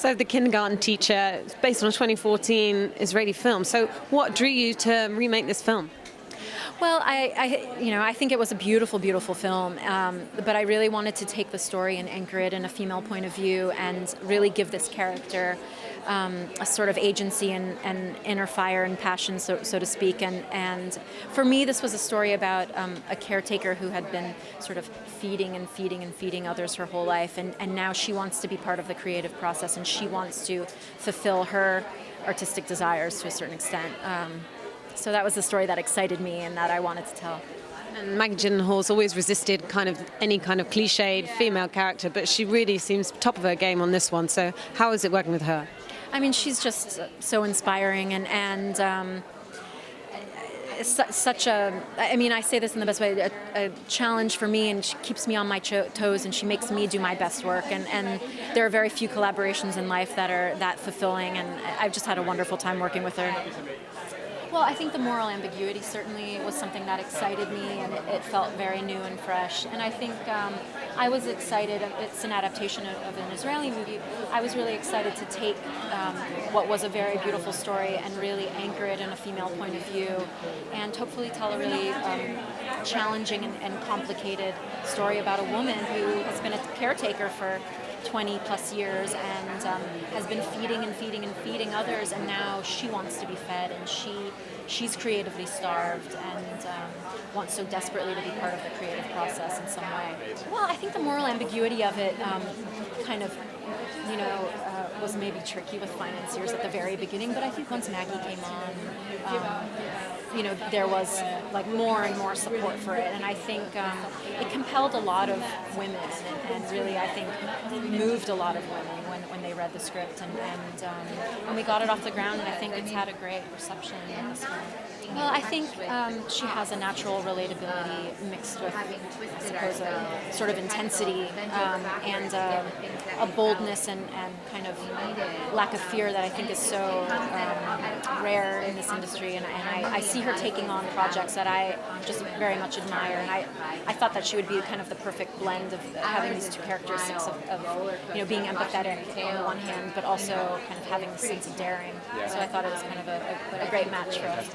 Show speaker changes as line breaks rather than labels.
So the kindergarten teacher, it's based on a 2014 Israeli film. So what drew you to remake this film?
Well, I think it was a beautiful, beautiful film, but I really wanted to take the story and anchor it in a female point of view and really give this character a sort of agency and inner fire and passion, so to speak. And for me, this was a story about a caretaker who had been sort of feeding and feeding and feeding others her whole life, and now she wants to be part of the creative process, and she wants to fulfill her artistic desires to a certain extent. So that was the story that excited me and that I wanted to tell.
And Maggie Gyllenhaal's always resisted any kind of cliched female character, but she really seems top of her game on this one. So how is it working with her?
I mean, she's just so inspiring and such a, I mean, I say this in the best way, a challenge for me, and she keeps me on my toes, and she makes me do my best work. And there are very few collaborations in life that are that fulfilling, and I've just had a wonderful time working with her. Well, I think the moral ambiguity certainly was something that excited me, and it felt very new and fresh. And I think I was excited. It's an adaptation of an Israeli movie. I was really excited to take what was a very beautiful story and really anchor it in a female point of view, and hopefully tell a really challenging and complicated story about a woman who has been a caretaker for 20 plus years and has been feeding and feeding and feeding others, and now she wants to be fed, and she's creatively starved and wants so desperately to be part of the creative process in some way. Well, I think the moral ambiguity of it kind of, was maybe tricky with financiers at the very beginning, but I think once Maggie came on, there was like more and more support for it, and I think it compelled a lot of women, and really I think moved a lot of women when they read the script, and we got it off the ground, and I think it's had a great reception in this film. Well, I think she has a natural relatability mixed with, I suppose, a sort of intensity and a boldness and kind of lack of fear that I think is so rare in this industry. And I see her taking on projects that I just very much admire. And I thought that she would be kind of the perfect blend of having these two characteristics of being empathetic on the one hand, but also kind of having this sense of daring. So I thought it was kind of a great match for us.